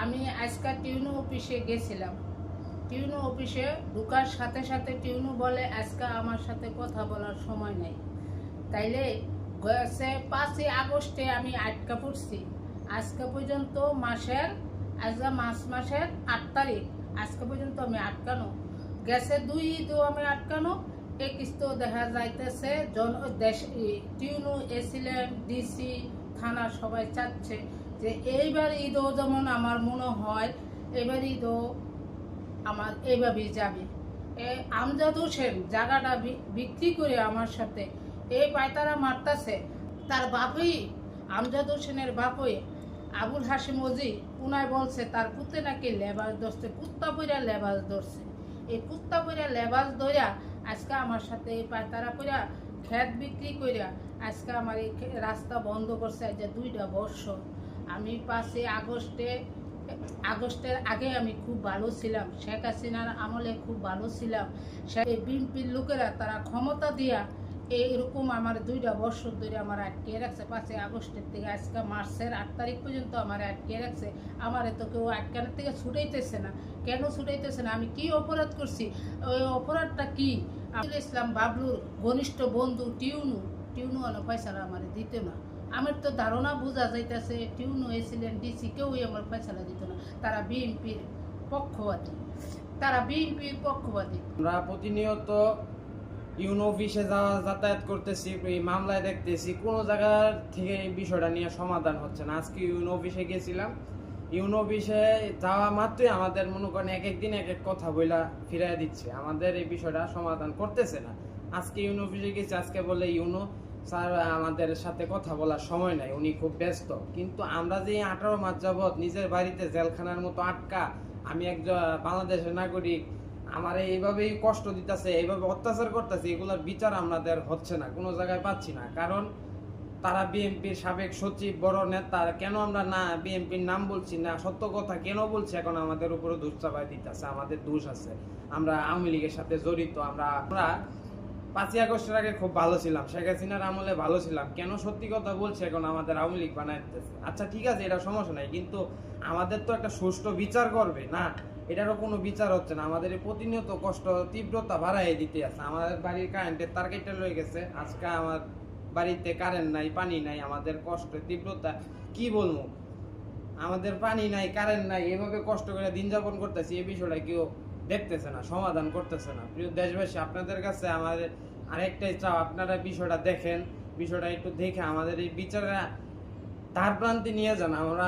আমি আজকে টিউনো অফিসে গেছিলাম। টিউনো অফিসে ঢুকার সাথে সাথে টিউনো বলে আজকে আমার সাথে কথা বলার সময় নেই। তাইলে গেছে 5ই আগস্টে আমি আটকা পড়ছি। আজকে পর্যন্ত আজকে মাসের 8 তারিখ, আজকে পর্যন্ত আমি আটকানো। গেছে 2 ঈদও আমি আটকানো। এক তো দেখা যাইতেছে টিউনো এসিলেন ডিসি থানা সবাই চাচ্ছে যে এইবার ঈদও যেমন আমার মনে হয় এবার ঈদও আমার এইভাবেই যাবে। আমজাদ হোসেন জায়গাটা বিক্রি করে আমার সাথে এই পায়তারা মারতাছে। তার বাপই, আমজাদ হোসেনের বাপই আবুল হাসিম ওজি পুনায় বলছে তার পুতে নাকি লেবাস ধরছে, কুত্তা পইরা লেবাস ধরছে। এই কুত্তা পইরা লেবাস ধরিয়া আজকে আমার সাথে এই পায়তারা পইরা খেত বিক্রি করিয়া আজকে আমার এই রাস্তা বন্ধ করছে। আজ 2টা বছর। আমি 5ই আগস্টের আগে আমি খুব ভালো ছিলাম, শেখ হাসিনার আমলে খুব ভালো ছিলাম। বিএনপির লোকেরা তারা ক্ষমতা দিয়া এইরকম আমার 2টা বছর ধরে আমার আটকে রাখছে। 5ই আগস্টের থেকে আজকে মার্চের 8 তারিখ পর্যন্ত আমার আটকে রাখছে। আমার তো কেউ আটকানোর থেকে ছুটাইতেছে না। কেন ছুটাইতেছে না? আমি কি অপরাধ করছি? ওই অপরাধটা কি? ইসলাম বাবলুর ঘনিষ্ঠ বন্ধু টিউনু ফয়সালা আমার দিতে না। আমার তো ধারণা বোঝা যাইতেছে টিউনু এসিলেন ডিসি কেউই আমার ফয়সালা দিত না। তারা বিএনপির পক্ষপাতী। আমরা প্রতিনিয়ত ইউনো অফিসে যাতায়াত করতেছি, এই মামলায় দেখতেছি কোনো জায়গার থেকে এই বিষয়টা নিয়ে সমাধান হচ্ছে না। আজকে ইউনো অফিসে গেছিলাম, ইউনো অফিসে যাওয়া মাত্রই আমাদের মনে করেন এক একদিন এক এক কথা বইলা ফিরাই দিচ্ছে, আমাদের এই বিষয়টা সমাধান করতেছে না। আজকে ইউনো অফিসে গেছি, আজকে বলে ইউনো স্যার আমাদের সাথে কথা বলার সময় নাই, উনি খুব ব্যস্ত। কিন্তু আমরা যে 18 মাস যাবৎ নিজের বাড়িতে জেলখানার মতো আটকা, আমি একজন বাংলাদেশের নাগরিক, আমার এইভাবেই কষ্ট দিতেছে, এইভাবে অত্যাচার করতেছে, এগুলোর বিচার আমাদের হচ্ছে না, কোনো জায়গায় পাচ্ছি না। কারণ তারা বিএনপির সাবেক সচিব, বড় নেতা, কেন আমরা না বিএনপির নাম বলছি না, সত্য কথা কেন বলছি, এখন আমাদের উপরে দোষ চাপাই দিতেছে। আমাদের দোষ আছে, আমরা আওয়ামী লীগের সাথে জড়িত। আমরা 5ই আগস্টের আগে খুব ভালো ছিলাম, শেখ হাসিনার আমলে ভালো ছিলাম, কেন সত্যি কথা বলছে এখন আমাদের আওয়ামী লীগ বানাই দিতেছে। আচ্ছা ঠিক আছে, এটা সমস্যা নাই, কিন্তু আমাদের তো একটা সুষ্ঠু বিচার করবে না, এটারও কোনো বিচার হচ্ছে না। আমাদের প্রতিনিয়ত কষ্ট তীব্রতা বাড়াই দিতে আছে। আমাদের বাড়ির কারেন্টের তার কেটে লয়ে গেছে, আজকে আমার বাড়িতে কারেন্ট নাই, পানি নাই। আমাদের কষ্টের তীব্রতা কি বলবো, আমাদের পানি নাই, কারেন্ট নাই, এভাবে কষ্ট করে দিন যাপন করতেছি, এই বিষয়টা কেউ দেখতেছে না, সমাধান করতেছে না। প্রিয় দেশবাসী, আপনাদের কাছে আমাদের আরেকটাই চাও, আপনারা বিষয়টা দেখেন, বিষয়টা একটু দেখে আমাদের এই বিচারে ধার প্রান্তে নিয়ে যান। আমরা